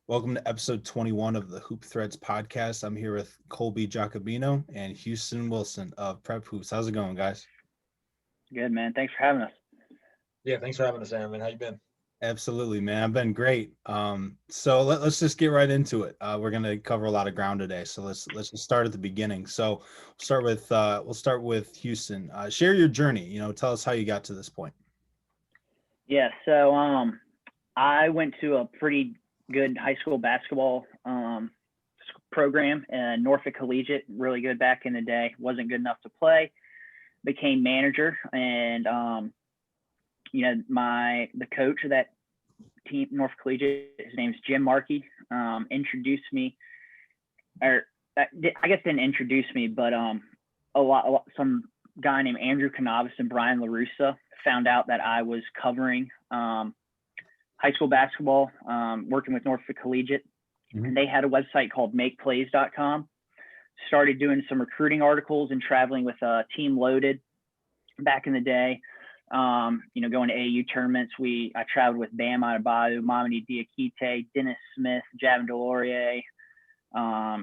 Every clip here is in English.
Welcome to episode 21 of the Hoop Threads podcast. I'm here with Colby Giacubeno and Houston Wilson of Prep Hoops. How's it going, guys? Good, man. Thanks for having us. Yeah, thanks for having us, Aaron. How you been? Absolutely, man. I've been great. So let's just get right into it. We're gonna cover a lot of ground today. So let's just start at the beginning. So we'll start with Houston. Share your journey. Tell us how you got to this point. Yeah, so I went to a pretty good high school basketball program, Norfolk Collegiate, really good back in the day. Wasn't good enough to play. Became manager, and the coach of that team, Norfolk Collegiate, his name's Jim Markey, introduced me, or I guess didn't introduce me, but some guy named Andrew Canavis and Brian LaRussa found out that I was covering high school basketball, working with Norfolk Collegiate. Mm-hmm. And they had a website called makeplays.com. Started doing some recruiting articles and traveling with Team Loaded back in the day. Going to AU tournaments. I traveled with Bam Adebayo, Mamadi Diakite, Dennis Smith, Javin DeLaurier, a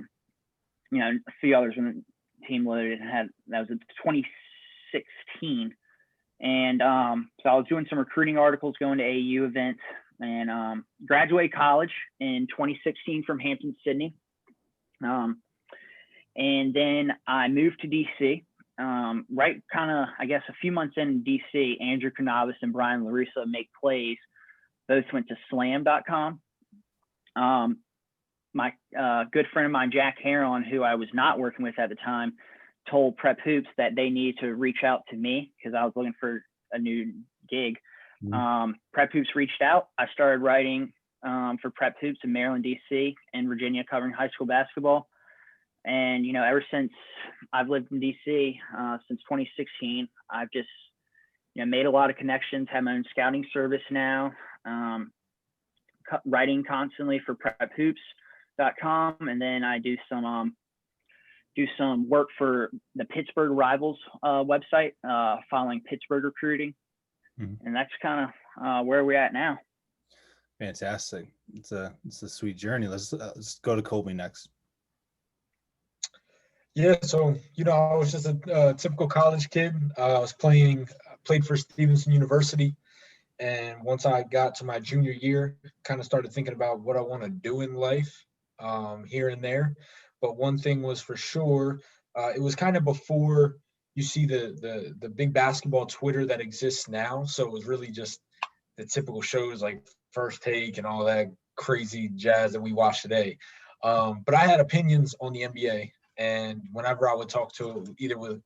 few others when Team Loaded that was in 2016. And so I was doing some recruiting articles, going to AU events, and graduated college in 2016 from Hampton-Sydney. And then I moved to DC. Right kind of, I guess, a few months in DC, Andrew Canavis and Brian LaRussa Make Plays both went to slam.com. My good friend of mine, Jack Heron, who I was not working with at the time, told Prep Hoops that they needed to reach out to me because I was looking for a new gig. Mm-hmm. Prep Hoops reached out. I started writing for Prep Hoops in Maryland, DC, and Virginia, covering high school basketball. And, ever since I've lived in DC, since 2016, I've just, made a lot of connections, have my own scouting service now, writing constantly for prephoops.com. And then I do some work for the Pittsburgh Rivals website, following Pittsburgh recruiting. Mm-hmm. And that's kind of where we're at now. Fantastic. It's a sweet journey. Let's go to Colby next. Yeah, so I was just a typical college kid. I played for Stevenson University, and once I got to my junior year, kind of started thinking about what I want to do in life, here and there. But one thing was for sure, it was kind of before you see the big basketball Twitter that exists now. So it was really just the typical shows like First Take and all that crazy jazz that we watch today. But I had opinions on the NBA. And whenever I would talk to either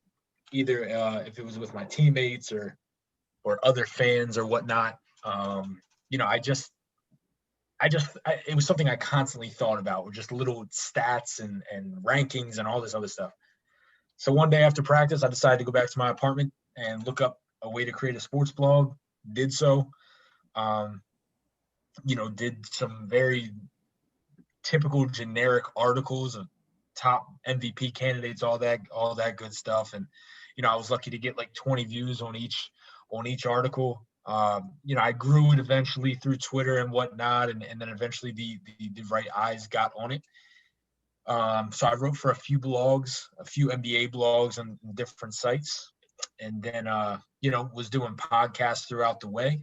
if it was with my teammates or other fans or whatnot, it was something I constantly thought about, with just little stats and rankings and all this other stuff. So one day after practice, I decided to go back to my apartment and look up a way to create a sports blog. Did so, did some very typical generic articles of top MVP candidates, all that good stuff. And, I was lucky to get like 20 views on each article. I grew it eventually through Twitter and whatnot. And then eventually the right eyes got on it. So I wrote for a few NBA blogs on different sites. And then, was doing podcasts throughout the way.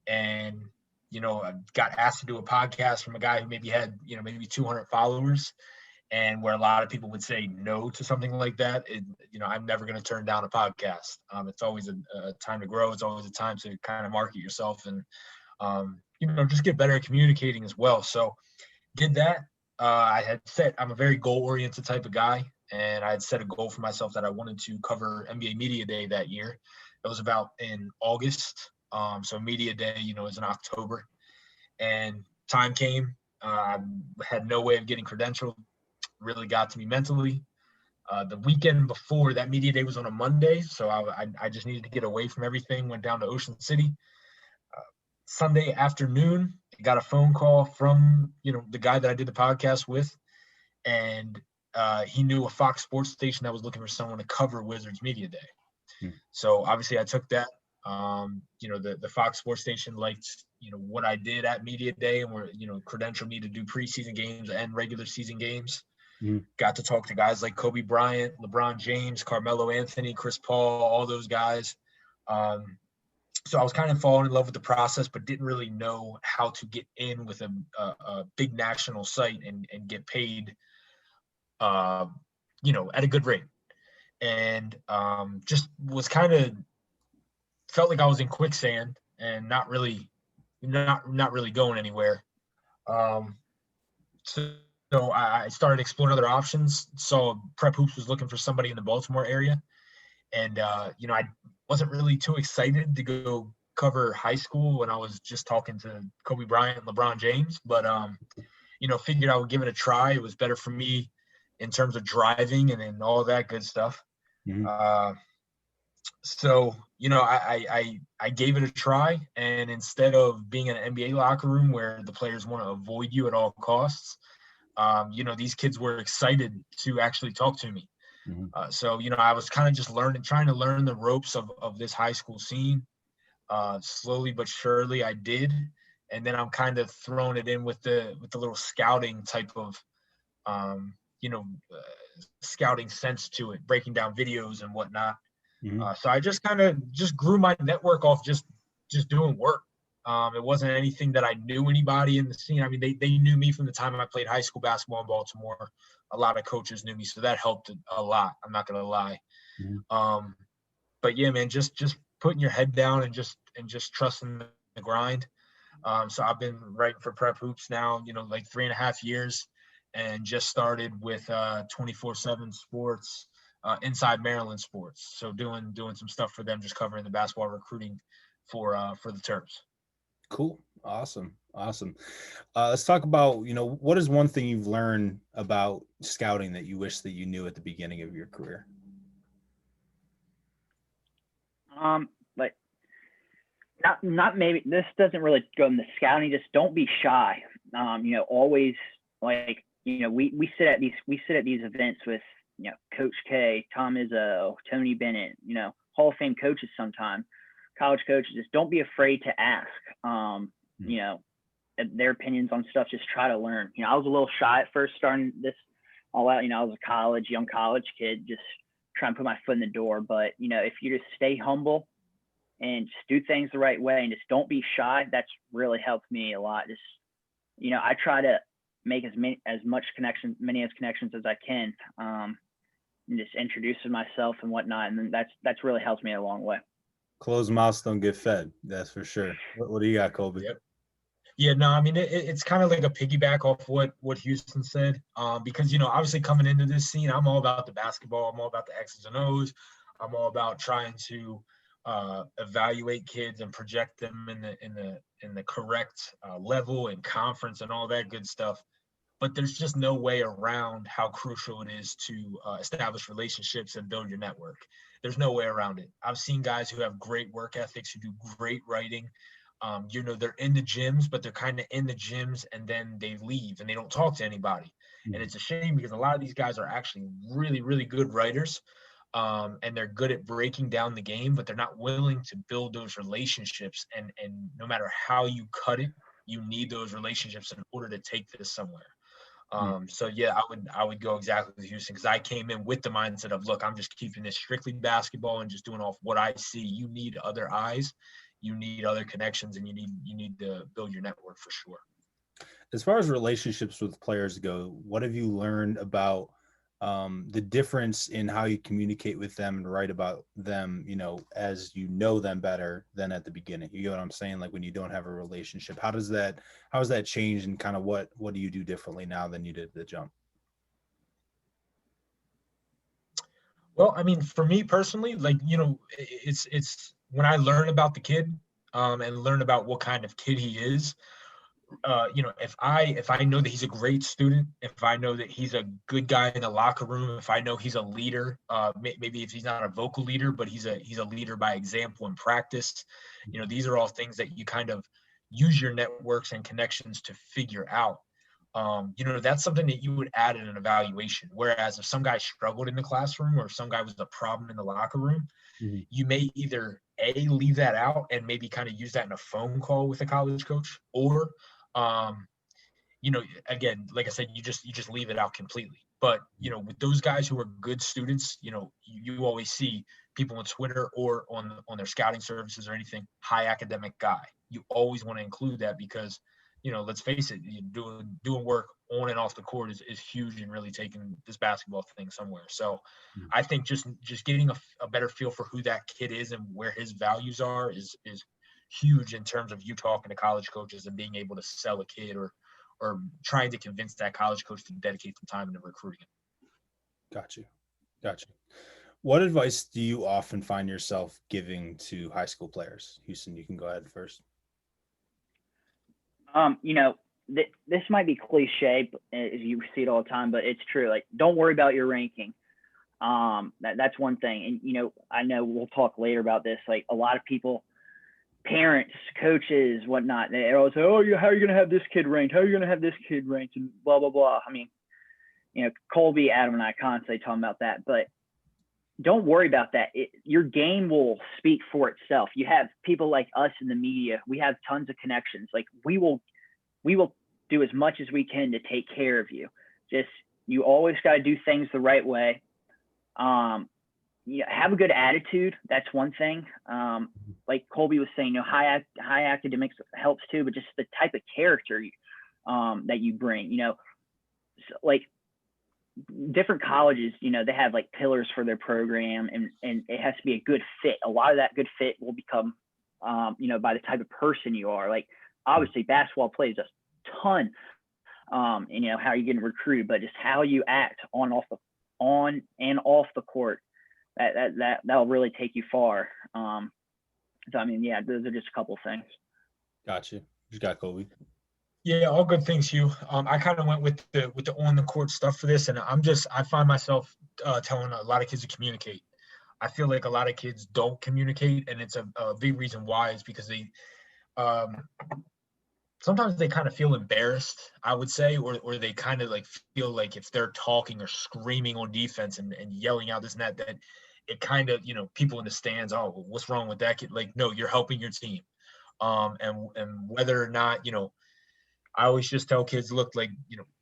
And, I got asked to do a podcast from a guy who maybe had, maybe 200 followers. And where a lot of people would say no to something like that, I'm never going to turn down a podcast. It's always a time to grow. It's always a time to kind of market yourself and, just get better at communicating as well. So did that. I had said I'm a very goal-oriented type of guy, and I had set a goal for myself that I wanted to cover NBA Media Day that year. It was about in August. So Media Day, is in October. And time came. I had no way of getting credentialed. Really got to me mentally. The weekend before that Media Day was on a Monday, so I just needed to get away from everything. Went down to Ocean City. Sunday afternoon, I got a phone call from the guy that I did the podcast with, and he knew a Fox Sports station that was looking for someone to cover Wizards Media Day. So obviously I took that. The Fox Sports station liked what I did at media day, and were, credentialed me to do preseason games and regular season games. Got to talk to guys like Kobe Bryant, LeBron James, Carmelo Anthony, Chris Paul, all those guys. So I was kind of falling in love with the process, but didn't really know how to get in with a big national site and get paid, at a good rate. And just was felt like I was in quicksand and not really going anywhere. So I started exploring other options. So Prep Hoops was looking for somebody in the Baltimore area. And, I wasn't really too excited to go cover high school when I was just talking to Kobe Bryant and LeBron James. But, figured I would give it a try. It was better for me in terms of driving and all that good stuff. So, I gave it a try. And instead of being in an NBA locker room where the players want to avoid you at all costs, these kids were excited to actually talk to me. So, I was kind of just trying to learn the ropes of this high school scene. Slowly but surely I did. And then I'm kind of throwing it in with the little scouting type of, scouting sense to it, breaking down videos and whatnot. So I just kind of grew my network off just doing work. It wasn't anything that I knew anybody in the scene. I mean, they knew me from the time I played high school basketball in Baltimore. A lot of coaches knew me, so that helped a lot. I'm not gonna lie. But yeah, man, just putting your head down and just trusting the grind. So I've been writing for Prep Hoops now, like 3.5 years, and just started with 24/7 Sports, Inside Maryland Sports. So doing some stuff for them, just covering the basketball recruiting for the Terps. Cool. Awesome. Let's talk about, what is one thing you've learned about scouting that you wish that you knew at the beginning of your career? Like not maybe this doesn't really go in the scouting. Just don't be shy. Always like, we sit at these events with, Coach K, Tom Izzo, Tony Bennett, Hall of Fame coaches sometimes. College coaches, just don't be afraid to ask, their opinions on stuff. Just try to learn. I was a little shy at first starting this all out. I was a young college kid, just trying to put my foot in the door. But, if you just stay humble and just do things the right way and just don't be shy, that's really helped me a lot. Just, I try to make as many connections as I can, and just introducing myself and whatnot. And then that's really helped me a long way. Closed mouths don't get fed. That's for sure. What do you got, Colby? Yep. Yeah, no, I mean, it's kind of like a piggyback off what Houston said, because, obviously coming into this scene, I'm all about the basketball. I'm all about the X's and O's. I'm all about trying to evaluate kids and project them in the correct level and conference and all that good stuff. But there's just no way around how crucial it is to establish relationships and build your network. There's no way around it. I've seen guys who have great work ethics, who do great writing. They're in the gyms, but they're kind of in the gyms and then they leave and they don't talk to anybody. And it's a shame because a lot of these guys are actually really, really good writers. And they're good at breaking down the game, but they're not willing to build those relationships. And no matter how you cut it, you need those relationships in order to take this somewhere. So yeah, I would go exactly with Houston, because I came in with the mindset of, look, I'm just keeping this strictly basketball and just doing off what I see. You need other eyes, you need other connections, and you need to build your network for sure. As far as relationships with players go, what have you learned about the difference in how you communicate with them and write about them, as you know them better than at the beginning? You get what I'm saying? Like when you don't have a relationship, how has that changed, and kind of what do you do differently now than you did at the jump? Well, I mean, for me personally, like, it's when I learn about the kid, and learn about what kind of kid he is, if I know that he's a great student, if I know that he's a good guy in the locker room, if I know he's a leader, maybe if he's not a vocal leader, but he's a leader by example in practice, these are all things that you kind of use your networks and connections to figure out. That's something that you would add in an evaluation. Whereas if some guy struggled in the classroom or if some guy was a problem in the locker room, you may either leave that out and maybe kind of use that in a phone call with a college coach, or again, like I said, you just leave it out completely. But with those guys who are good students, you always see people on Twitter or on their scouting services or anything, high academic guy. You always want to include that because let's face it, doing work on and off the court is huge in really taking this basketball thing somewhere. So I think just getting a better feel for who that kid is and where his values are is huge in terms of you talking to college coaches and being able to sell a kid or trying to convince that college coach to dedicate some time into recruiting. Got you. What advice do you often find yourself giving to high school players? Houston, you can go ahead first. This might be cliche, as you see it all the time, but it's true. Like, don't worry about your ranking. That's one thing. And, I know we'll talk later about this. Like, a lot of people, parents, coaches, whatnot, they always say, oh, how are you going to have this kid ranked? How are you going to have this kid ranked? And blah, blah, blah. I mean, Colby, Adam, and I constantly talking about that, but don't worry about that. Your game will speak for itself. You have people like us in the media. We have tons of connections. Like, we will do as much as we can to take care of you. Just, you always got to do things the right way. Have a good attitude. That's one thing. Like Colby was saying, high academics helps too, but just the type of character that you bring, so, like, different colleges, they have like pillars for their program, and it has to be a good fit. A lot of that good fit will become, by the type of person you are. Like, obviously basketball plays a ton, how you're getting recruited, but just how you act on and off the court, that'll really take you far. So, I mean, yeah, those are just a couple of things. Gotcha. You got Colby. Yeah, all good things, Hugh. I kind of went with the on the court stuff for this, and I find myself telling a lot of kids to communicate. I feel like a lot of kids don't communicate, and it's a big reason why is because they sometimes they kind of feel embarrassed, I would say, or they kind of like feel like if they're talking or screaming on defense and yelling out this and that it kind of, people in the stands, oh, well, what's wrong with that kid? Like, no, you're helping your team. And whether or not, I always just tell kids, look, like,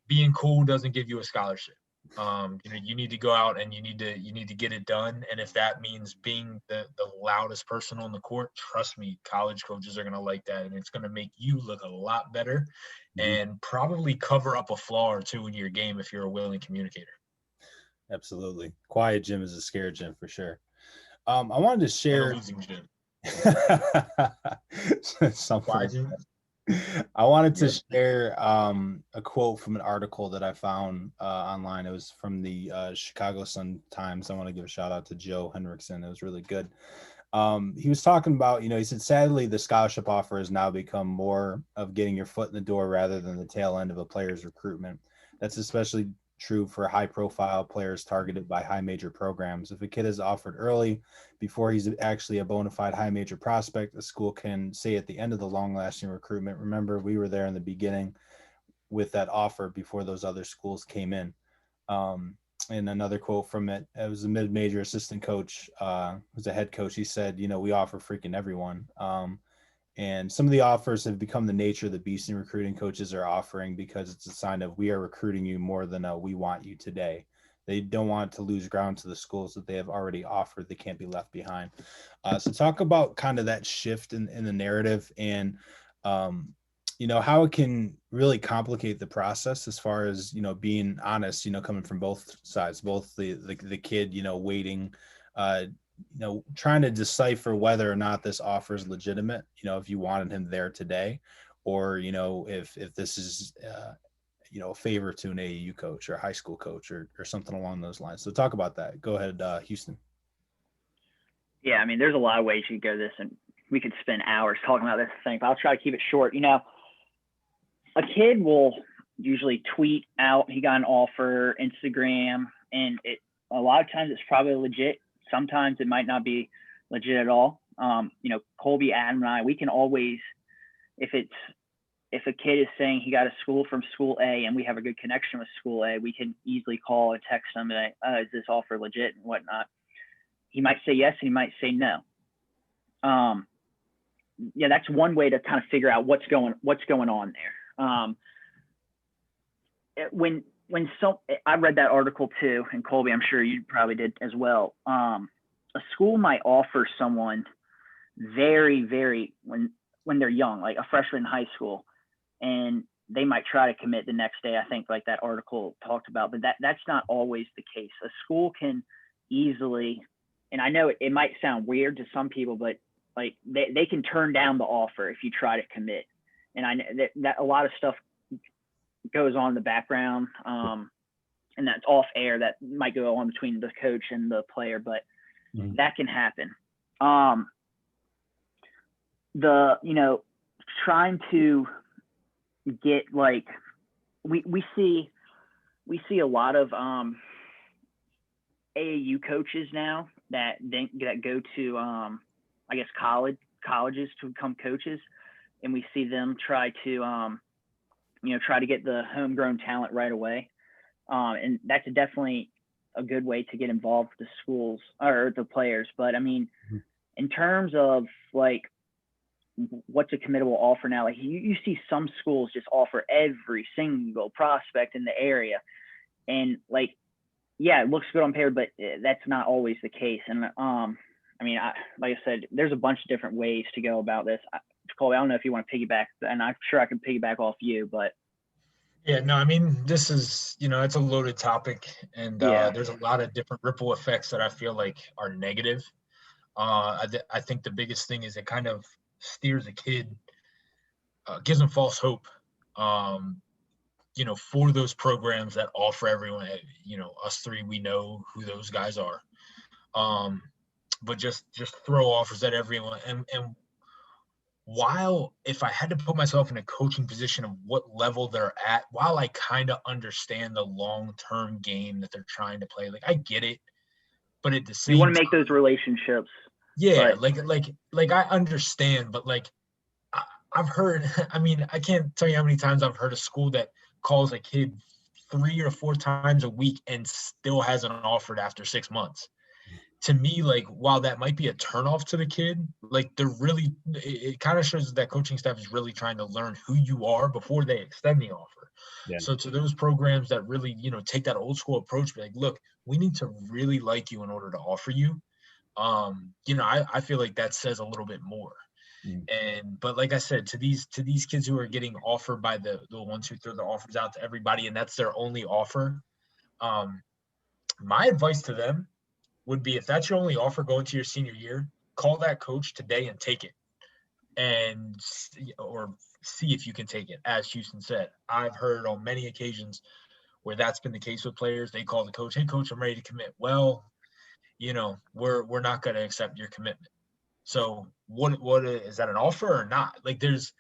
being cool doesn't give you a scholarship. You need to go out and you need to get it done. And if that means being the loudest person on the court, trust me, college coaches are going to like that. And it's going to make you look a lot better and probably cover up a flaw or two in your game if you're a willing communicator. Absolutely. Quiet gym is a scared gym for sure. I wanted to share. And a losing gym. Something. I wanted to share a quote from an article that I found online. It was from the Chicago Sun-Times. I want to give a shout out to Joe Henriksen. It was really good. He was talking about, he said, sadly, the scholarship offer has now become more of getting your foot in the door rather than the tail end of a player's recruitment. That's especially true for high-profile players targeted by high major programs. If a kid is offered early before he's actually a bona fide high major prospect, the school can say at the end of the long-lasting recruitment, remember, we were there in the beginning with that offer before those other schools came in. And another quote from it was a mid-major assistant coach, who's a head coach. He said, we offer freaking everyone. And some of the offers have become the nature of the beast in recruiting. Coaches are offering because it's a sign of we are recruiting you more than we want you today. They don't want to lose ground to the schools that they have already offered. They can't be left behind. So talk about kind of that shift in the narrative and, how it can really complicate the process as far as, being honest, coming from both sides, both the kid, waiting, trying to decipher whether or not this offer is legitimate, if you wanted him there today, or, if this is, a favor to an AAU coach or a high school coach or something along those lines. So talk about that. Go ahead, Houston. Yeah, I mean, there's a lot of ways you could go this, and we could spend hours talking about this thing, but I'll try to keep it short. A kid will usually tweet out he got an offer, Instagram, and a lot of times it's probably legit. Sometimes it might not be legit at all. Colby, Adam, and I, we can always, if if a kid is saying he got a school from school A and we have a good connection with school A, we can easily call and text them and say, is this offer legit and whatnot. He might say yes and he might say no. Yeah, that's one way to kind of figure out what's going on there. I read that article too, and Colby, I'm sure you probably did as well. A school might offer someone very, very when they're young, like a freshman in high school, and they might try to commit the next day. I think like that article talked about, but that's not always the case. A school can easily, and I know it might sound weird to some people, but like they can turn down the offer if you try to commit. And I know that a lot of stuff goes on in the background, and that's off air that might go on between the coach and the player, but that can happen. Trying to get like, we see a lot of AAU coaches now that go to I guess colleges to become coaches, and we see them try to get the homegrown talent right away, and that's definitely a good way to get involved with the schools or the players. But I mean, in terms of like what's a committable offer now, like you see some schools just offer every single prospect in the area, and like, yeah, it looks good on paper, but that's not always the case. And I mean, like I said, there's a bunch of different ways to go about this. Colby, I don't know if you want to piggyback, and I'm sure I can piggyback off you, but. Yeah, no, I mean, this is, it's a loaded topic, and there's a lot of different ripple effects that I feel like are negative. I think the biggest thing is it kind of steers a kid, gives them false hope, for those programs that offer everyone, us three, we know who those guys are. But just throw offers at everyone. And while, if I had to put myself in a coaching position of what level they're at, while I kind of understand the long-term game that they're trying to play, like I get it, but at the same you want to make those relationships. Yeah, but, like I understand, but like I've heard, I mean, I can't tell you how many times I've heard a school that calls a kid 3 or 4 times a week and still hasn't offered after 6 months. To me, like, while that might be a turnoff to the kid, like it kind of shows that coaching staff is really trying to learn who you are before they extend the offer. Yeah. So to those programs that really, take that old school approach, be like, look, we need to really like you in order to offer you. I feel like that says a little bit more. But like I said, to these kids who are getting offered by the ones who throw the offers out to everybody, and that's their only offer, my advice to them would be, if that's your only offer going to your senior year, call that coach today and take it, or see if you can take it. As Houston said, I've heard on many occasions where that's been the case with players. They call the coach, "Hey coach, I'm ready to commit." Well, we're not going to accept your commitment. So what is that, an offer or not? Like there's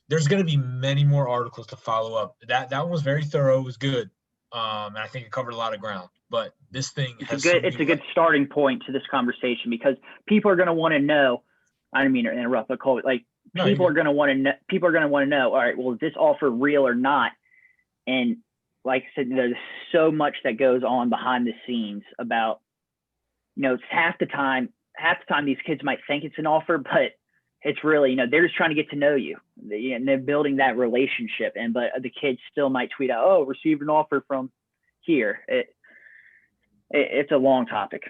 going to be many more articles to follow up. That one was very thorough. It was good. And I think it covered a lot of ground, but this thing it's a good starting point to this conversation, because people are going to want to know. I didn't mean to interrupt, but Colby, people are going to want to know, all right, well, is this offer real or not? And like I said, there's so much that goes on behind the scenes about, it's half the time these kids might think it's an offer, but it's really, they're just trying to get to know you, and they're building that relationship. But the kids still might tweet out, "Oh, received an offer from here." It's a long topic.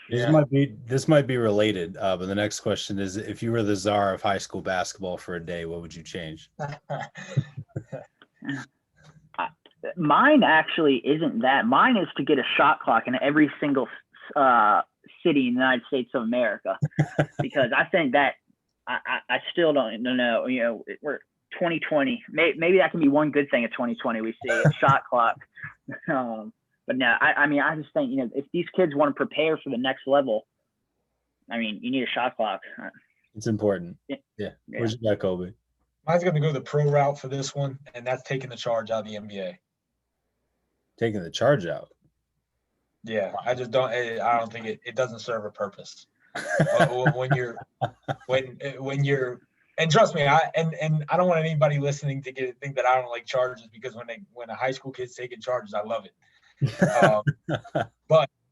This might be related, but the next question is: if you were the czar of high school basketball for a day, what would you change? Mine actually isn't that. Mine is to get a shot clock in every single city in the United States of America, because I think that I still don't know. We're 2020. Maybe that can be one good thing of 2020. We see a shot clock. But no, I mean, I just think, if these kids want to prepare for the next level, I mean, you need a shot clock. It's important. Yeah. Where's you got, Colby? Mine's going to go the pro route for this one, and that's taking the charge out of the NBA. Taking the charge out? Yeah, I don't think it doesn't serve a purpose. when you're And trust me, I don't want anybody listening to think that I don't like charges, because when a high school kid's taking charges, I love it.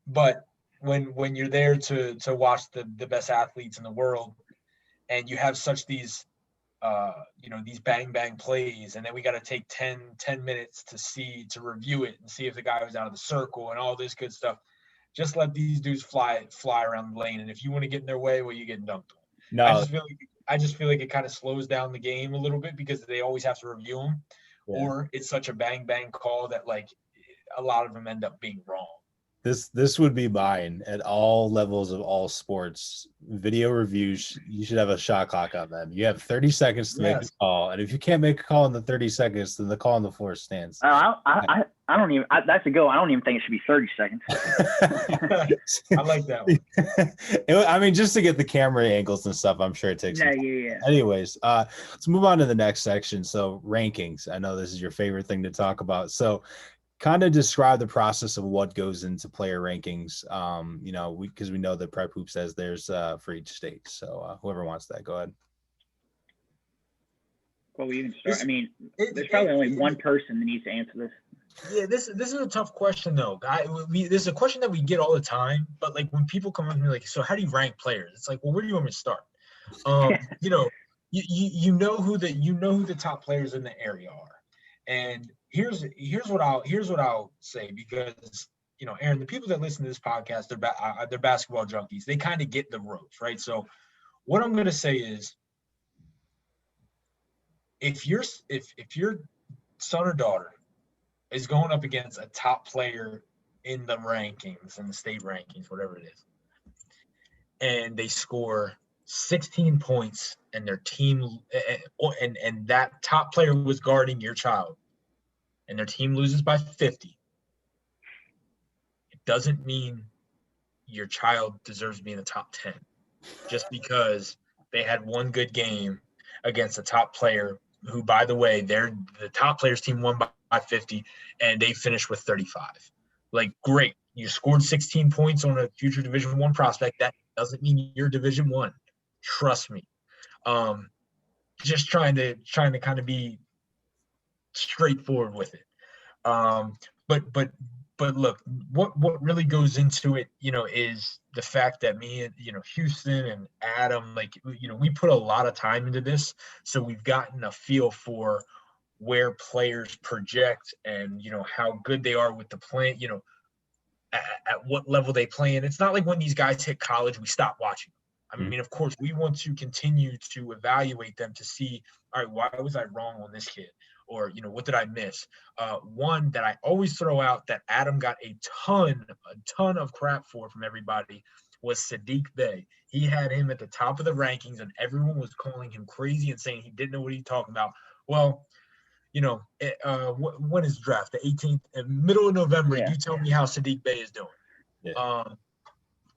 But when you're there to watch the best athletes in the world, and you have such these these bang plays, and then we got to take 10 minutes to review it and see if the guy was out of the circle and all this good stuff. Just let these dudes fly around the lane, and if you want to get in their way, well, you get dunked on. No, I just feel like it kind of slows down the game a little bit, because they always have to review them, yeah. or it's such a bang call that like a lot of them end up being wrong. This would be mine at all levels of all sports. Video reviews, you should have a shot clock on them. You have 30 seconds to make a call, and if you can't make a call in the 30 seconds, then the call on the floor stands. I don't even. That's a go. I don't even think it should be 30 seconds. I like that one. I mean, just to get the camera angles and stuff, I'm sure it takes. Yeah. Anyways, let's move on to the next section. So rankings. I know this is your favorite thing to talk about. So kind of describe the process of what goes into player rankings. Because we know that Prep Hoop says there's for each state. So whoever wants that, go ahead. Well, you can start. I mean, there's probably only one person that needs to answer this. Yeah, this is a tough question though. This is a question that we get all the time. But like when people come up to me like, so how do you rank players? It's like, well, where do you want me to start? You know who the top players in the area are. And here's what I'll say, because Aaron, the people that listen to this podcast, they're basketball junkies. They kind of get the ropes, right? So what I'm going to say is, if your son or daughter is going up against a top player in the rankings, in the state rankings, whatever it is, and they score 16 points, and their team and that top player was guarding your child, and their team loses by 50, it doesn't mean your child deserves to be in the top 10 just because they had one good game against a top player who, by the way, the top player's team won by 50 and they finished with 35. Like, great. You scored 16 points on a future Division I prospect. That doesn't mean you're Division I. Trust me. Just trying to kind of be straightforward with it. But look, what really goes into it, is the fact that me and, Houston and Adam, like, we put a lot of time into this. So we've gotten a feel for where players project and, how good they are with the play, at what level they play in. It's not like when these guys hit college, we stop watching. I mean, of course, we want to continue to evaluate them to see, all right, why was I wrong on this kid? Or, what did I miss? One that I always throw out that Adam got a ton of crap from everybody was Sadiq Bey. He had him at the top of the rankings, and everyone was calling him crazy and saying he didn't know what he was talking about. Well, when is draft? The 18th, middle of November. Yeah. You tell me how Sadiq Bey is doing. Yeah.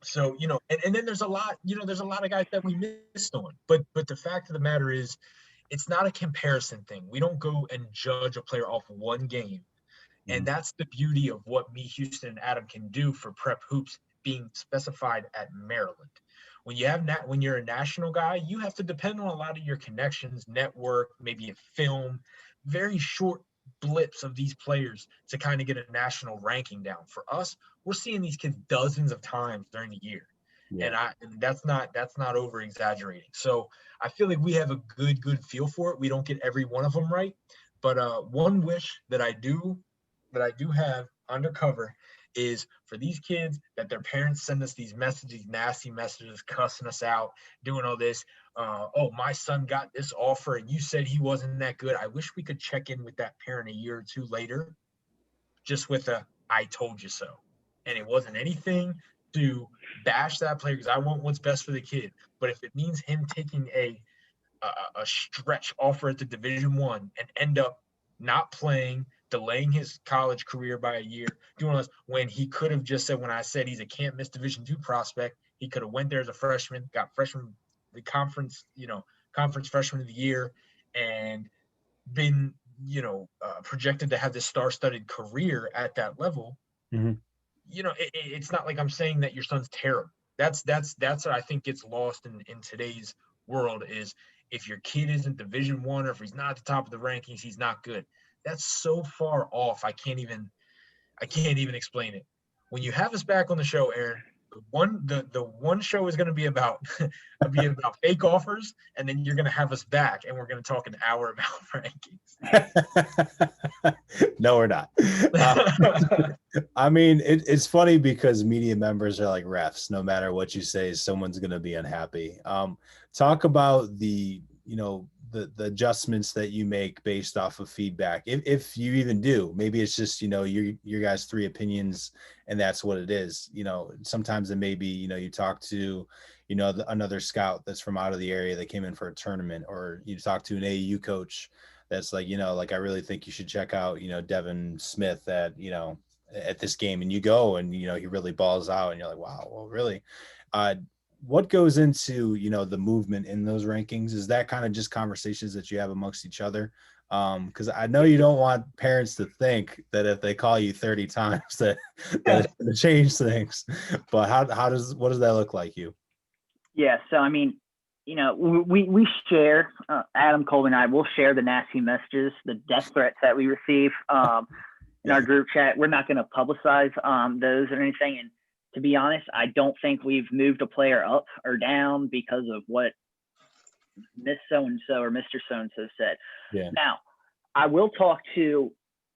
So, and then there's a lot of guys that we missed on. But the fact of the matter is, it's not a comparison thing. We don't go and judge a player off one game. And that's the beauty of what me, Houston, and Adam can do for Prep Hoops being specified at Maryland. When you're a national guy, you have to depend on a lot of your connections, network, maybe a film, very short blips of these players to kind of get a national ranking down. For us, we're seeing these kids dozens of times during the year. Yeah. And that's not over exaggerating. So I feel like we have a good feel for it. We don't get every one of them right, but one wish that I do have undercover is for these kids that their parents send us these messages, nasty messages, cussing us out, doing all this. Oh, my son got this offer and you said he wasn't that good. I wish we could check in with that parent a year or two later, just with I told you so. And it wasn't anything to bash that player, because I want what's best for the kid. But if it means him taking a stretch offer at the Division I and end up not playing, delaying his college career by a year, doing this, when he could have just said, when I said he's a can't miss Division II prospect, he could have went there as a freshman, got the conference freshman of the year, and been projected to have this star-studded career at that level. Mm-hmm. It's not like I'm saying that your son's terrible. That's what I think gets lost in today's world, is if your kid isn't Division I, or if he's not at the top of the rankings, he's not good. That's so far off. I can't even explain it. When you have us back on the show, Aaron, the one show is going to be about fake offers, and then you're going to have us back, and we're going to talk an hour about rankings. No, we're not. I mean, it's funny because media members are like refs. No matter what you say, someone's going to be unhappy. Talk about the the adjustments that you make based off of feedback, if you even do. Maybe it's just your guys' three opinions, and that's what it is. Sometimes it may be you talk to another scout that's from out of the area that came in for a tournament, or you talk to an AAU coach that's like I really think you should check out Devin Smith at this game, and you go and he really balls out, and you're like, wow, well, really. What goes into the movement in those rankings? Is that kind of just conversations that you have amongst each other? Because I know you don't want parents to think that if they call you 30 times that it's going to change things. But what does that look like, you? Yeah, so I mean, we share, Adam, Colby, and I will share the nasty messages, the death threats that we receive in our group chat. We're not going to publicize those or anything. And to be honest, I don't think we've moved a player up or down because of what Miss So-and-so or Mr. So-and-so said. Yeah. Now, I will talk to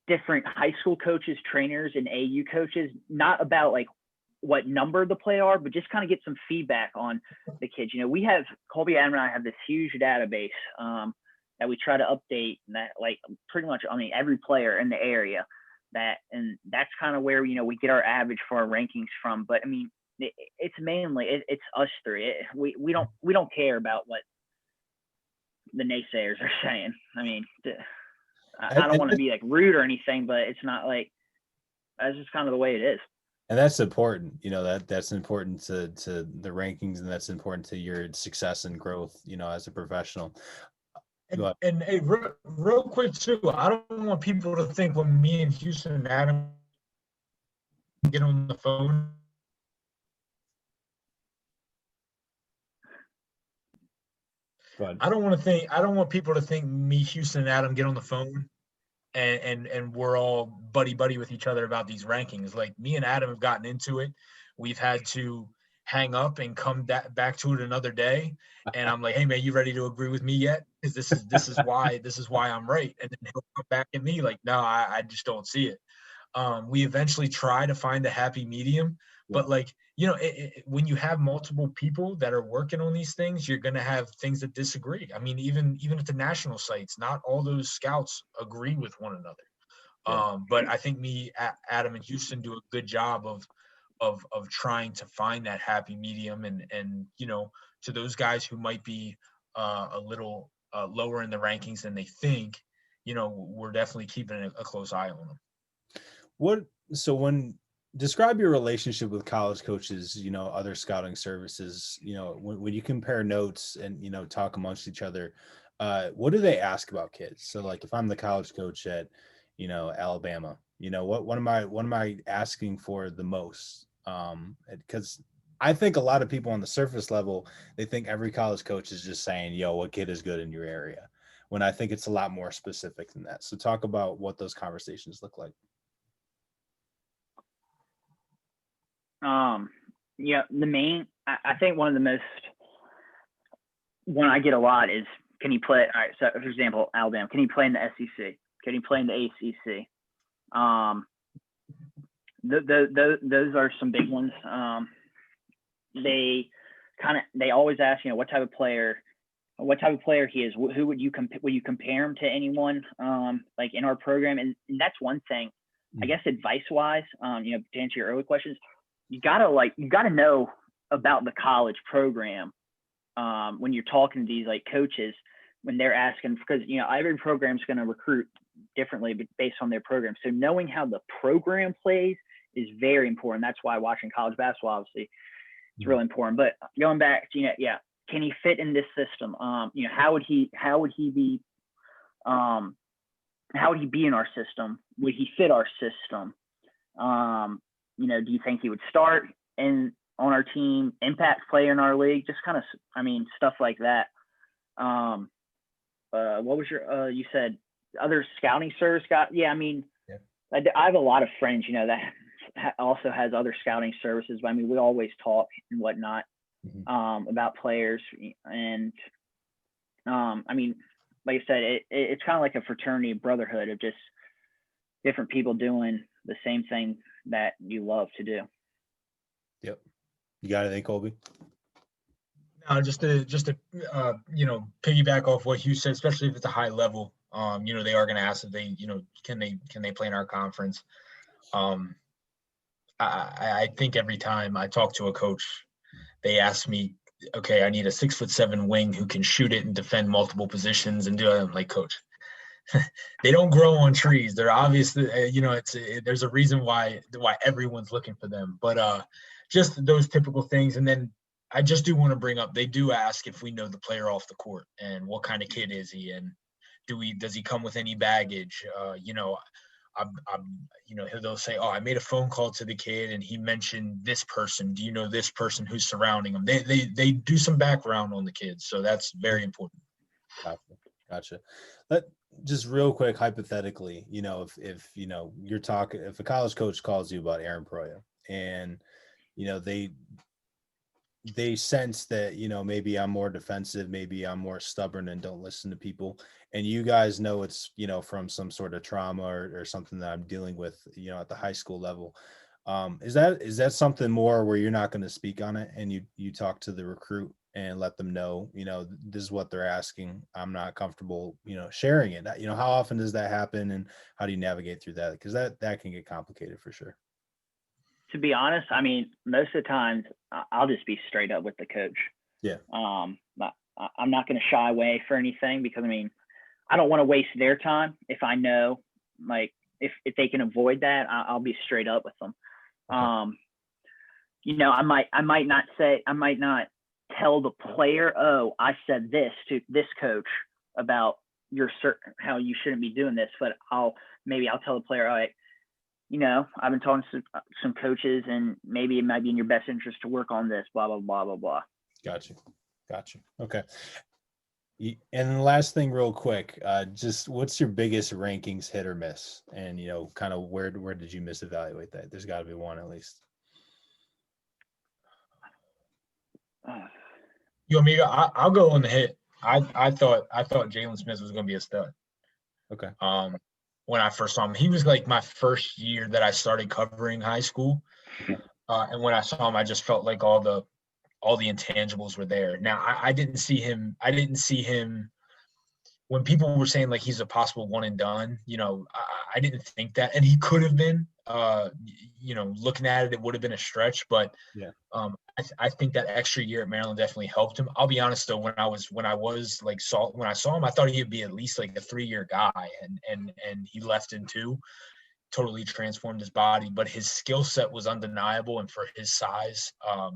different high school coaches, trainers, and AU coaches, not about like what number the play are, but just kind of get some feedback on the kids. We have Colby, Adam, and I have this huge database that we try to update, and that like pretty much every player in the area. And that's kind of where we get our average for our rankings from. But I mean, it's mainly it's us three. We don't care about what the naysayers are saying. I mean, I don't want to be like rude or anything, but it's not like that's just kind of the way it is. And that's important, that's important to the rankings, and that's important to your success and growth, as a professional. And hey, real quick too, I don't want people to think when me and Houston and Adam get on the phone. I don't want people to think me, Houston, and Adam get on the phone and we're all buddy with each other about these rankings. Like, me and Adam have gotten into it. We've had to hang up and come back to it another day, and I'm like, hey man, you ready to agree with me yet? Because this is why I'm right. And then he'll come back at me like, no, I just don't see it. We eventually try to find a happy medium, but like, when you have multiple people that are working on these things, you're going to have things that disagree. I mean, even at the national sites, not all those scouts agree with one another. But I think Adam, and Houston do a good job of trying to find that happy medium, and to those guys who might be a little lower in the rankings than they think, we're definitely keeping a close eye on them. Describe your relationship with college coaches, other scouting services, when you compare notes and, talk amongst each other, what do they ask about kids? So like, if I'm the college coach at, Alabama, what am I asking for the most? Because I think a lot of people on the surface level, they think every college coach is just saying, yo, what kid is good in your area? When I think it's a lot more specific than that. So talk about what those conversations look like. I think one I get a lot is, can he play? All right. So for example, Alabama, can he play in the SEC? Can he play in the ACC? Those are some big ones. They always ask, what type of player he is. Who would you compare him to anyone like in our program? And that's one thing, I guess, advice wise, to answer your early questions, you gotta know about the college program when you're talking to these like coaches, when they're asking, because every program is going to recruit differently based on their program. So knowing how the program plays is very important. That's why watching college basketball, obviously, it's really important. But going back to can he fit in this system? How would he be in our system? Would he fit our system? Do you think he would start on our team, impact player in our league? Just kind of, stuff like that. What was your, you said other scouting service got, yeah, I mean, Yeah. I have a lot of friends, you know, that also has other scouting services, but I mean, we always talk and whatnot, about players. And, I mean, like I said, it's kind of like a fraternity brotherhood of just different people doing the same thing that you love to do. Yep. You got anything, Colby? No, just to piggyback off what Hugh said, especially if it's a high level, they are going to ask if they, can they play in our conference. I think every time I talk to a coach, they ask me, okay, I need a 6'7" wing who can shoot it and defend multiple positions and do it. I'm like, coach, they don't grow on trees. They're obviously, there's a reason why everyone's looking for them. But just those typical things. And then I just do want to bring up, they do ask if we know the player off the court and what kind of kid is he, and does he come with any baggage? They'll say, oh, I made a phone call to the kid and he mentioned this person. Do you know this person who's surrounding him? They do some background on the kids. So that's very important. Gotcha. Just real quick, hypothetically, if you're talking, if a college coach calls you about Aaron Proya and, they sense that, maybe I'm more defensive, maybe I'm more stubborn and don't listen to people. And you guys know it's, from some sort of trauma or something that I'm dealing with, at the high school level. Is that something more where you're not going to speak on it and you talk to the recruit and let them know, this is what they're asking. I'm not comfortable, sharing it. How often does that happen and how do you navigate through that? Because that can get complicated for sure. To be honest, I mean, most of the times I'll just be straight up with the coach. Yeah. I'm not going to shy away for anything because, I mean, I don't want to waste their time. If I know, like, if they can avoid that, I'll be straight up with them. Okay. I might not tell the player, oh, I said this to this coach about how you shouldn't be doing this, but I'll tell the player, all right, I've been talking to some coaches and maybe it might be in your best interest to work on this, blah, blah, blah, blah, blah. Gotcha. Okay. And the last thing real quick, just what's your biggest rankings hit or miss? And, kind of where did you misevaluate that? There's got to be one at least. You want me to go? I'll go on the hit. I thought Jalen Smith was going to be a stud. Okay. When I first saw him, he was like my first year that I started covering high school. And when I saw him, I just felt like all the intangibles were there. Now I didn't see him when people were saying like he's a possible one and done, I didn't think that, and he could have been, looking at it would have been a stretch, but yeah. I think that extra year at Maryland definitely helped him. I'll be honest though, when I saw him, I thought he'd be at least like a 3-year guy, and he left in 2, totally transformed his body, but his skill set was undeniable, and for his size,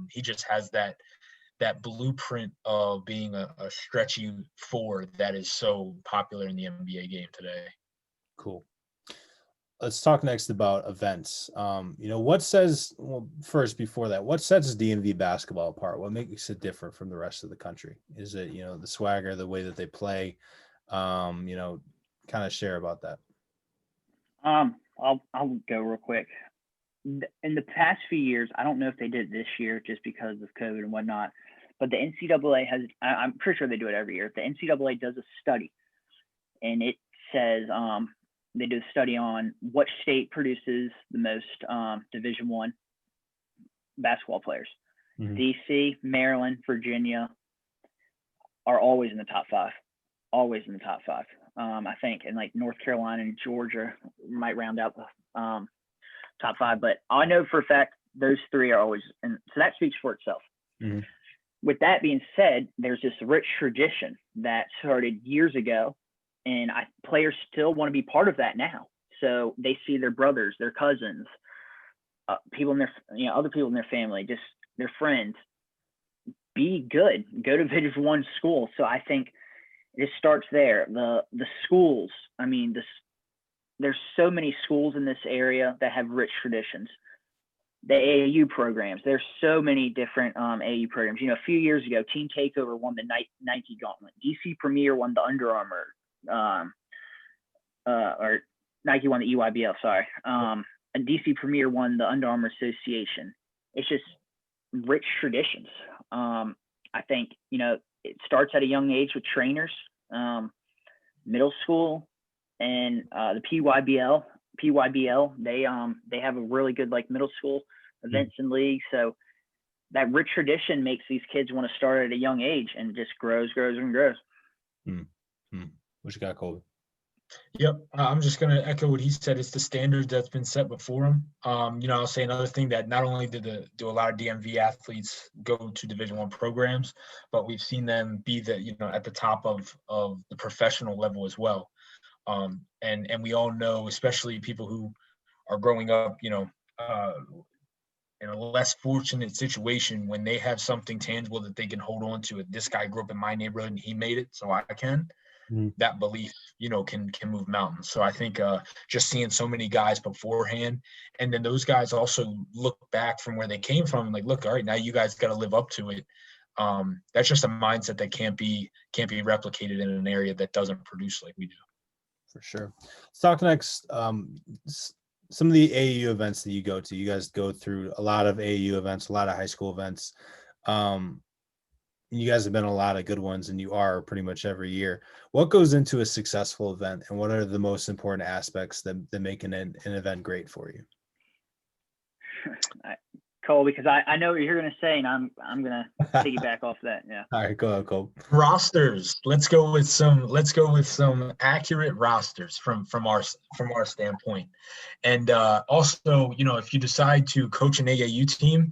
he just has that blueprint of being a stretchy forward that is so popular in the NBA game today. Cool. Let's talk next about events. What sets DMV basketball apart? What makes it different from the rest of the country? Is it, the swagger, the way that they play? Kind of share about that. I'll go real quick. In the past few years, I don't know if they did it this year just because of COVID and whatnot, but the NCAA I'm pretty sure they do it every year. The NCAA does a study, and it says they do a study on what state produces the most Division I basketball players. Mm-hmm. DC, Maryland, Virginia are always in the top 5. Always in the top 5. I think, and like North Carolina and Georgia might round out the top 5, but I know for a fact those 3 are always, and so that speaks for itself. Mm-hmm. With that being said, there's this rich tradition that started years ago, and players still want to be part of that now. So they see their brothers, their cousins, people in their, other people in their family, just their friends, be good, go to Division I school. So I think it starts there. The schools, I mean, there's so many schools in this area that have rich traditions. the AAU programs. There's so many different AAU programs. You know, a few years ago, Team Takeover won the Nike Gauntlet. DC Premier won the Under Armour, or Nike won the EYBL. Sorry, and DC Premier won the Under Armour Association. It's just rich traditions. I think, you know, it starts at a young age with trainers, middle school, and the PYBL. They have a really good like middle school events and leagues. So that rich tradition makes these kids want to start at a young age, and just grows and grows. What you got, Colby? Yep, I'm just going to echo what he said. It's the standard that's been set before him. You know, I'll say another thing, that not only do a lot of DMV athletes go to Division I programs, but we've seen them be at the top of the professional level as well. And we all know, especially people who are growing up, you know, in a less fortunate situation, when they have something tangible that they can hold on to. This guy grew up in my neighborhood and he made it, so I can. That belief, you know, can move mountains. So I think just seeing so many guys beforehand, and then those guys also look back from where they came from and like, look, all right, now you guys got to live up to it. That's just a mindset that can't be replicated in an area that doesn't produce like we do. For sure. Let's talk next. Some of the AAU events that you go to. You guys go through a lot of AAU events, a lot of high school events. You guys have been a lot of good ones, and you are pretty much every year. What goes into a successful event, and what are the most important aspects that make an event great for you? Cole, because I know what you're going to say, and I'm going to piggyback off that. Yeah. All right, go ahead, Cole. Rosters. Let's go with some accurate rosters from our standpoint. And also, you know, if you decide to coach an AAU team,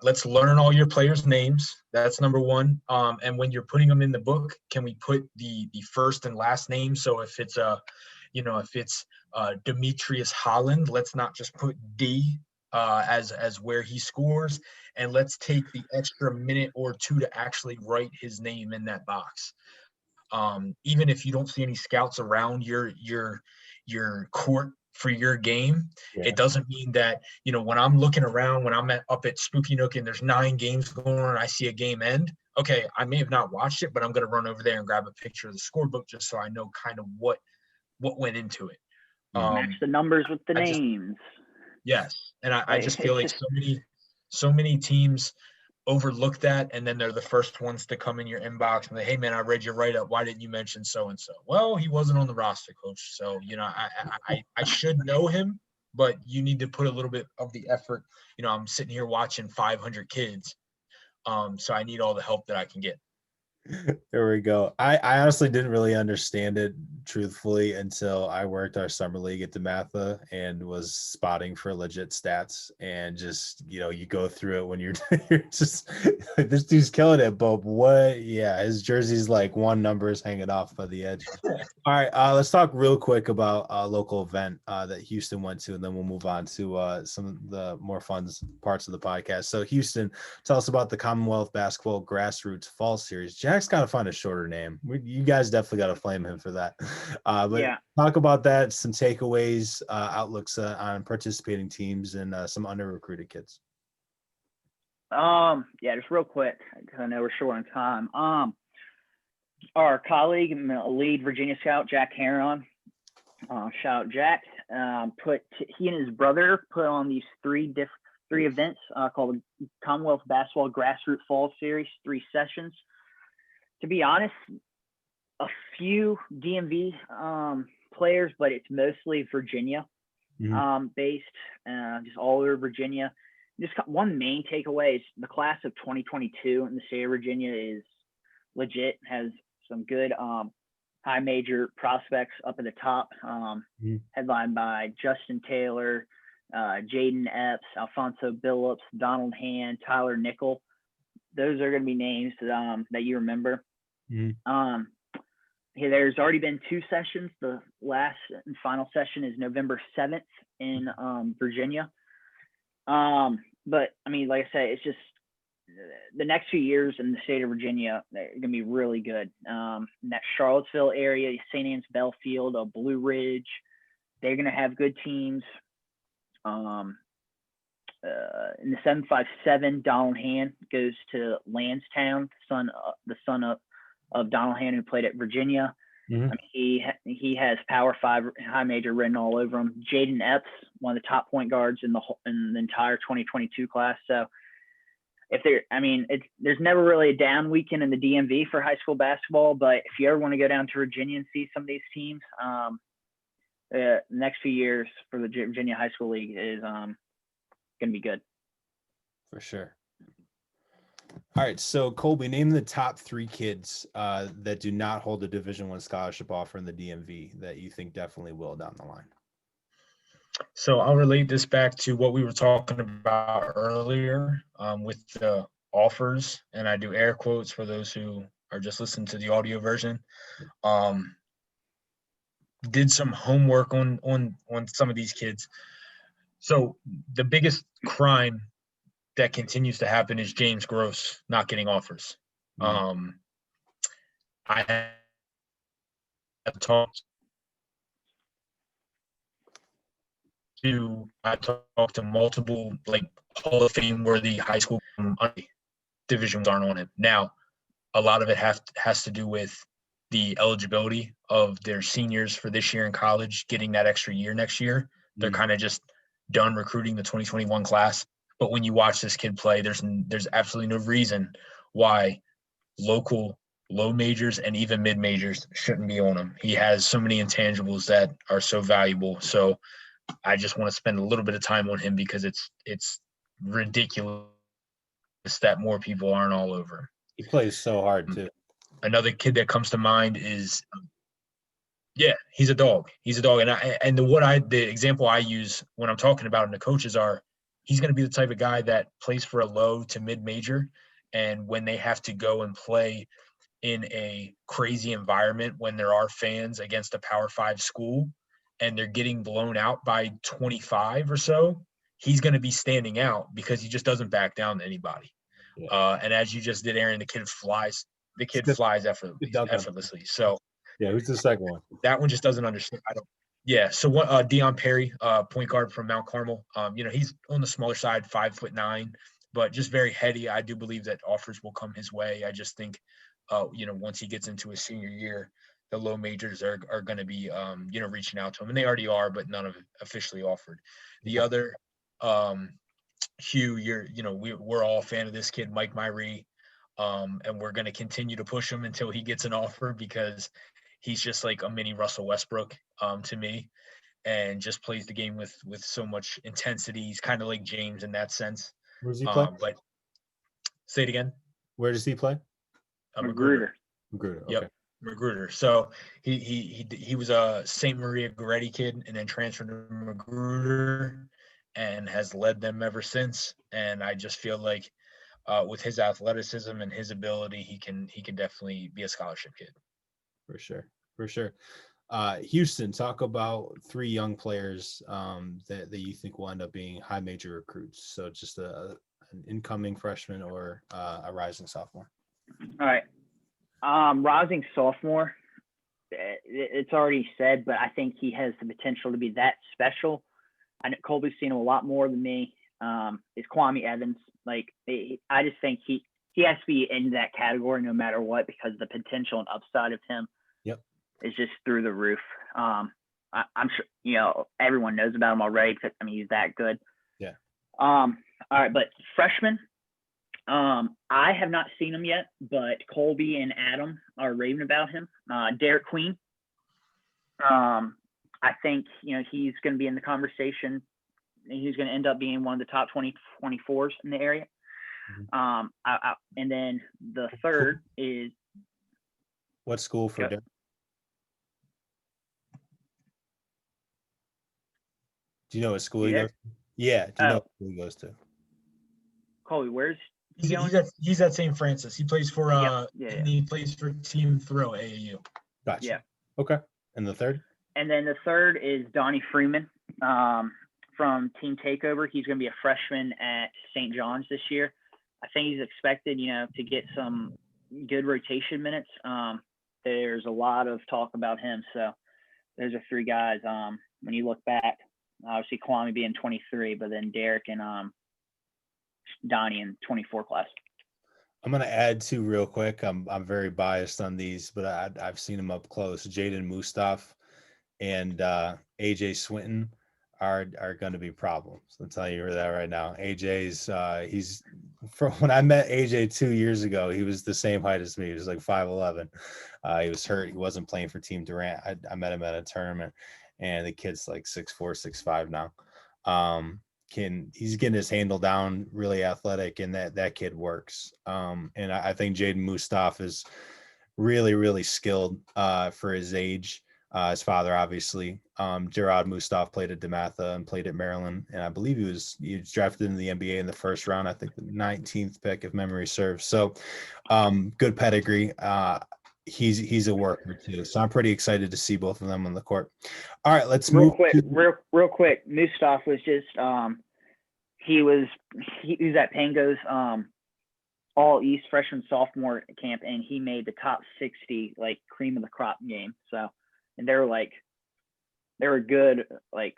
let's learn all your players' names. That's number one. And when you're putting them in the book, can we put the first and last name? So if it's Demetrius Holland, let's not just put D as where he scores, and let's take the extra minute or two to actually write his name in that box. Even if you don't see any scouts around your court for your game, It doesn't mean that, you know, when I'm looking around, when I'm up at Spooky Nook and there's 9 games going on and I see a game end, okay, I may have not watched it, but I'm going to run over there and grab a picture of the scorebook just so I know kind of what went into it. Match the numbers with the names. Yes. And I just feel like so many teams overlook that, and then they're the first ones to come in your inbox and say, hey man, I read your write-up, why didn't you mention so and so? Well, he wasn't on the roster, coach, so you know, I should know him, but you need to put a little bit of the effort. You know, I'm sitting here watching 500 kids, so I need all the help that I can get. There we go. I honestly didn't really understand it truthfully until I worked our summer league at DeMatha and was spotting for legit stats, and just, you know, you go through it when you're just like, this dude's killing it, but what? Yeah, his jersey's like one number is hanging off by the edge. All right, let's talk real quick about a local event that Houston went to, and then we'll move on to some of the more fun parts of the podcast. So Houston, tell us about the Commonwealth Basketball Grassroots Fall Series. Jack's got to find a shorter name. You guys definitely got to flame him for that. But yeah, talk about that, some takeaways, outlooks on participating teams, and some under-recruited kids. Yeah, just real quick, because I know we're short on time. Our colleague, lead Virginia Scout, Jack Heron, shout out Jack, he and his brother put on these three events called the Commonwealth Basketball Grassroots Fall Series, 3 sessions. To be honest, a few DMV players, but it's mostly Virginia based, just all over Virginia. Just one main takeaway is the class of 2022 in the state of Virginia is legit, has some good high major prospects up at the top, headlined by Justin Taylor, Jaden Epps, Alfonso Billups, Donald Hand, Tyler Nickel. Those are going to be names that you remember. There's already been 2 sessions. The last and final session is November 7th in Virginia. But I mean, like I said, it's just the next few years in the state of Virginia, they're going to be really good. In that Charlottesville area, St. Anne's Belfield, Blue Ridge, they're going to have good teams. in the 757, Donald Hand goes to Lansdowne, the son of Donald Hand, who played at Virginia. Mhm. I mean, he has Power 5 high major written all over him. Jaden Epps, one of the top point guards in the entire 2022 class. So there's never really a down weekend in the DMV for high school basketball, but if you ever want to go down to Virginia and see some of these teams, the next few years for the Virginia High School League is going to be good. For sure. All right, so Colby, name the top 3 kids that do not hold a Division I scholarship offer in the DMV that you think definitely will down the line. So I'll relate this back to what we were talking about earlier with the offers, and I do air quotes for those who are just listening to the audio version. Did some homework on some of these kids. So the biggest crime that continues to happen is James Gross not getting offers. I have talked to multiple like Hall of Fame worthy high school divisions aren't on him. Now, a lot of it has to do with the eligibility of their seniors for this year in college getting that extra year next year. They're kind of just done recruiting the 2021 class. But when you watch this kid play, there's absolutely no reason why local low majors and even mid majors shouldn't be on him. He has so many intangibles that are so valuable. So I just want to spend a little bit of time on him because it's ridiculous that more people aren't all over him. He plays so hard too. Another kid that comes to mind is, he's a dog. He's a dog. And the example I use when I'm talking about him, the coaches are, he's going to be the type of guy that plays for a low to mid major. And when they have to go and play in a crazy environment, when there are fans against a Power 5 school and they're getting blown out by 25 or so, he's going to be standing out because he just doesn't back down to anybody. Yeah. And as you just did, Aaron, the kid flies effortlessly. So who's the second one? That one just doesn't understand. So what? Deion Perry, point guard from Mount Carmel. He's on the smaller side, 5'9", but just very heady. I do believe that offers will come his way. I just think, once he gets into his senior year, the low majors are going to be, reaching out to him, and they already are, but none of it officially offered. The other, Hugh, we're all a fan of this kid, Mike Myrie, and we're going to continue to push him until he gets an offer because he's just like a mini Russell Westbrook to me, and just plays the game with so much intensity. He's kind of like James in that sense. Where does he play? But say it again. Where does he play? Magruder. Okay. Yep, Magruder. So he was a St. Maria Goretti kid and then transferred to Magruder and has led them ever since. And I just feel like with his athleticism and his ability, he can definitely be a scholarship kid. For sure. Houston, talk about 3 young players that you think will end up being high major recruits. So just an incoming freshman or a rising sophomore. All right. Rising sophomore, it's already said, but I think he has the potential to be that special. I know Colby's seen him a lot more than me. Is Kwame Evans. I just think he has to be in that category no matter what, because the potential and upside of him is just through the roof. I'm sure, everyone knows about him already because, he's that good. Yeah. All right, but freshman, I have not seen him yet, but Colby and Adam are raving about him. Derek Queen. I think, he's going to be in the conversation. He's going to end up being one of the top 24s in the area. Mm-hmm. And then the third is. What school for Derek? Do you know what school he goes to? Yeah. Do you know what school he goes to? Colby, where's he's at St. Francis. He plays for he plays for Team Throw AAU. Gotcha. Yeah. Okay. And the third? And then the third is Donnie Freeman from Team Takeover. He's going to be a freshman at St. John's this year. I think he's expected, to get some good rotation minutes. There's a lot of talk about him. So those are 3 guys. When you look back, obviously Kwame being 23, but then Derek and Donnie in 24 class. I'm gonna add two real quick. I'm very biased on these, but I've seen them up close. Jaden Mustaf and AJ Swinton are going to be problems. I'll tell you that right now. AJ's he's from when I met AJ 2 years ago, he was the same height as me. He was like 5'11". He was hurt. He wasn't playing for Team Durant. I met him at a tournament, and the kid's like 6'4", 6'5" now. He's getting his handle down, really athletic, and that kid works. And I think Jaden Mustaf is really, really skilled for his age. His father, obviously, Gerard Mustaf, played at DeMatha and played at Maryland, and I believe he was drafted into the NBA in the first round. I think the 19th pick, if memory serves. So, good pedigree. He's a worker too. So I'm pretty excited to see both of them on the court. All right, let's move. Real quick. Mustaf was just he was at Pango's all East freshman sophomore camp, and he made the top 60 like cream of the crop game. So, and there were good like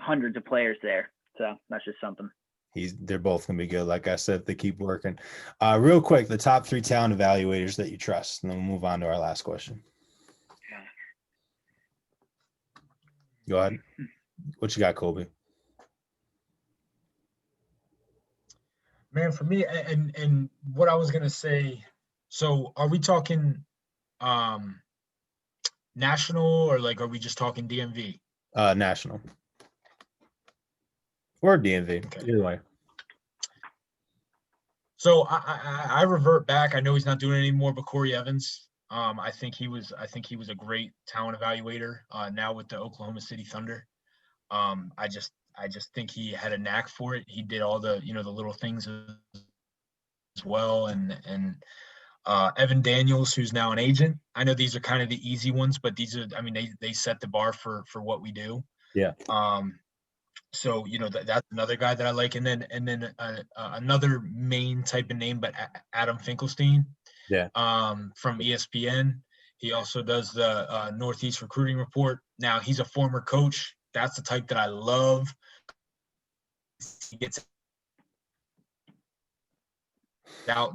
hundreds of players there. So that's just something. They're both gonna be good. Like I said, if they keep working. Real quick, the top 3 talent evaluators that you trust, and then we'll move on to our last question. Go ahead. What you got, Colby? Man, for me, and what I was gonna say. So, are we talking national, or like are we just talking DMV? National or DMV, Okay. either way. So I revert back. I know he's not doing it anymore, but Corey Evans. I think he was a great talent evaluator. Now with the Oklahoma City Thunder. I just think he had a knack for it. He did all the the little things as well, and Evan Daniels, who's now an agent. I know these are kind of the easy ones, but these are, I mean, they set the bar for what we do. Yeah. So that's another guy that I like, and then another main type of name, but Adam Finkelstein. Yeah. From ESPN. He also does the Northeast Recruiting Report. Now he's a former coach. That's the type that I love. He gets out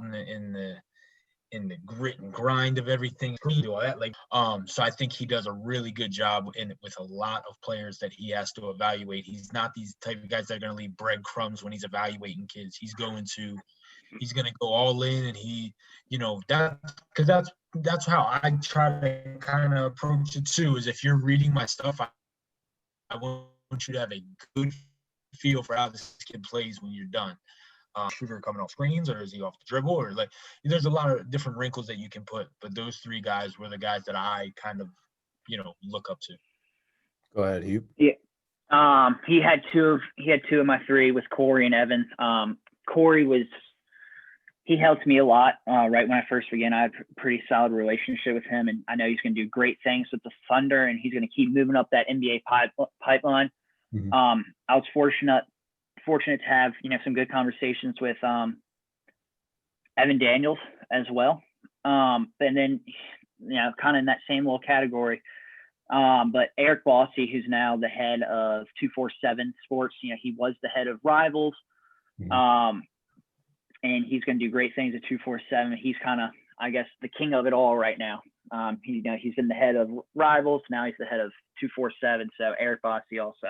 in the grit and grind of everything. All that, so I think he does a really good job with a lot of players that he has to evaluate. He's not these type of guys that are going to leave breadcrumbs when he's evaluating kids. He's going to go all in, and that's how I try to kind of approach it too. Is if you're reading my stuff, I want you to have a good feel for how this kid plays when you're done. Shooter coming off screens, or is he off the dribble, or like there's a lot of different wrinkles that you can put, but those 3 guys were the guys that I kind of look up to. Go ahead, Hugh. Yeah. He had two of my 3 with Corey and Evans. Corey he helped me a lot right when I first began. I had a pretty solid relationship with him, and I know he's going to do great things with the Thunder, and he's going to keep moving up that NBA pipeline. Mm-hmm. I was fortunate to have some good conversations with Evan Daniels as well, and then kind of in that same little category, but Eric Bossy, who's now the head of 247 Sports. He was the head of Rivals. Mm-hmm. And he's going to do great things at 247. He's kind of, I guess, the king of it all right now. He's been the head of Rivals. Now he's the head of 247. So Eric Bossy also.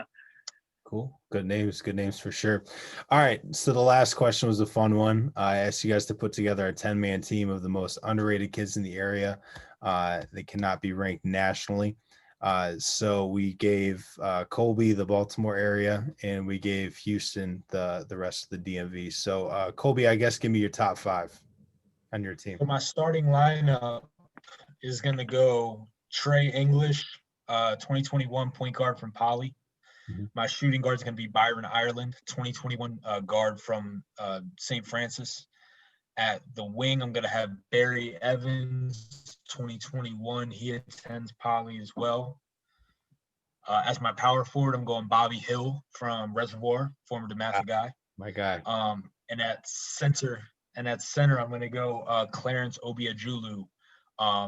Cool. Good names for sure. All right. So the last question was a fun one. I asked you guys to put together a 10-man team of the most underrated kids in the area. They cannot be ranked nationally. So we gave Colby the Baltimore area, and we gave Houston the rest of the DMV. So Colby, I guess give me your top 5 on your team. So my starting lineup is going to go Trey English, 2021 point guard from Poly. Mm-hmm. My shooting guard is going to be Byron Ireland, 2021 guard from St. Francis. At the wing, I'm going to have Barry Evans, 2021. He attends Poly as well. As my power forward, I'm going Bobby Hill from Reservoir, former DeMatha guy. My guy. And at center, I'm going to go Clarence Obiajulu.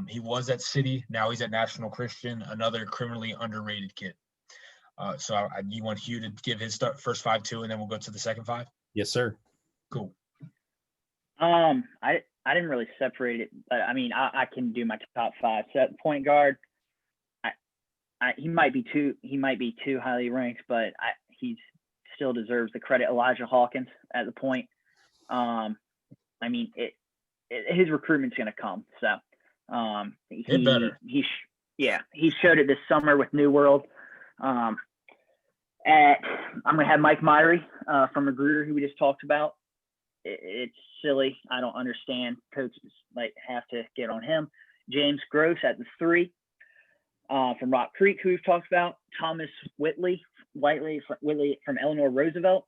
He was at City. Now he's at National Christian, another criminally underrated kid. So you want Hugh to give his first 5 too, and then we'll go to the second 5? Yes, sir. Cool. I didn't really separate it, but I mean, I can do my top 5. So at point guard, he might be too highly ranked, but he still deserves the credit. Elijah Hawkins at the point. I mean, his recruitment's going to come. So It better. he showed it this summer with New World. I'm going to have Mike Myrie from Magruder, who we just talked about. It's silly. I don't understand. Coaches have to get on him. James Gross at the 3 from Rock Creek, who we've talked about. Thomas Whitley from Eleanor Roosevelt.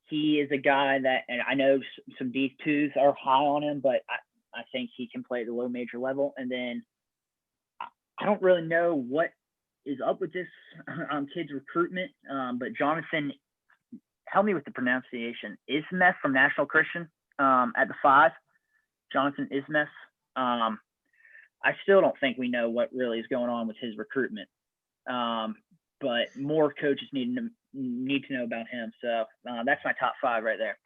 He is a guy that, and I know some D2s are high on him, but I think he can play at the low major level. And then I don't really know what is up with this kid's recruitment, but Jonathan, help me with the pronunciation, Ismeth from National Christian at the 5. Jonathan Ismeth. I still don't think we know what really is going on with his recruitment, but more coaches need to know about him. So that's my top 5 right there.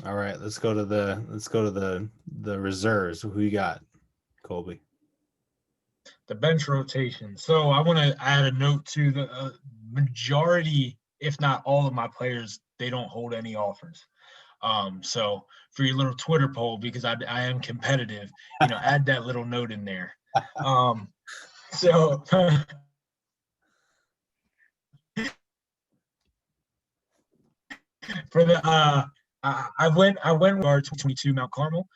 All right, let's go to the reserves. Who you got, Colby? The bench rotation. So I want to add a note to the majority, if not all of my players, they don't hold any offers. So for your little Twitter poll, because I am competitive, add that little note in there. So for the I went with our 2022 Mount Carmel.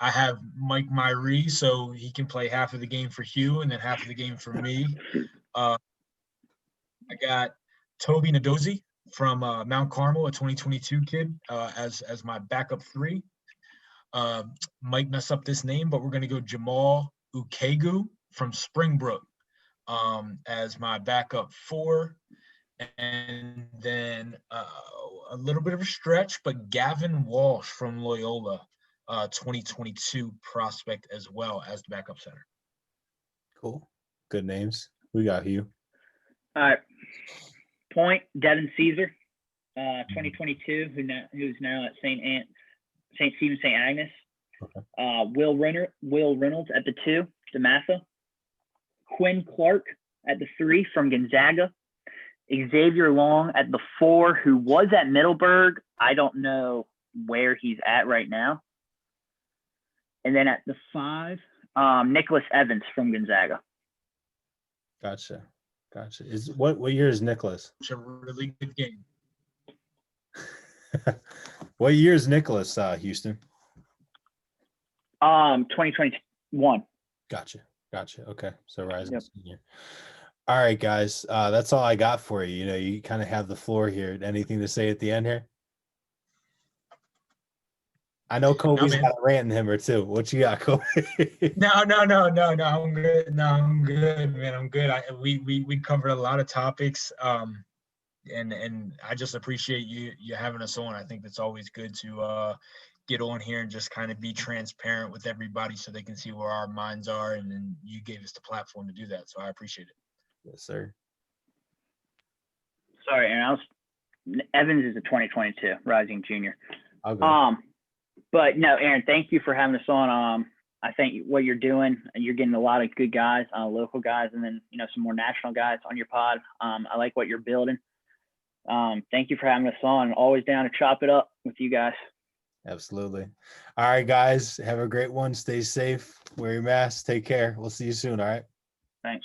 I have Mike Myrie, so he can play half of the game for Hugh and then half of the game for me. I got Toby Nadozi from Mount Carmel, a 2022 kid, as my backup 3. Might mess up this name, but we're going to go Jamal Ukegu from Springbrook as my backup 4. And then a little bit of a stretch, but Gavin Walsh from Loyola, 2022 prospect as well as the backup center. Cool. Good names. We got Hugh. All right. Point, Devin Caesar, 2022, who's now at St. Stephen St. Agnes. Okay. Will Reynolds at the 2, DeMatha. Quinn Clark at the 3 from Gonzaga. Xavier Long at the 4, who was at Middleburg. I don't know where he's at right now. And then at the 5, Nicholas Evans from Gonzaga. Gotcha. What year is Nicholas? It's a really good game. What year is Nicholas, Houston? 2021. Gotcha. Okay. So rising senior. All right, guys. That's all I got for you. You kind of have the floor here. Anything to say at the end here? I know Kobe's got a rant in him or two. What you got, Kobe? No. I'm good. No, I'm good, man. I'm good. We covered a lot of topics. And I just appreciate you having us on. I think that's always good to get on here and just kind of be transparent with everybody so they can see where our minds are. And then you gave us the platform to do that. So I appreciate it. Yes, sir. Sorry, Aaron. Evans is a 2022 rising junior. I'll go. But no, Aaron, thank you for having us on. I think what you're doing, you're getting a lot of good guys, local guys, and then some more national guys on your pod. I like what you're building. Thank you for having us on. Always down to chop it up with you guys. Absolutely. All right, guys. Have a great one. Stay safe. Wear your mask. Take care. We'll see you soon. All right. Thanks.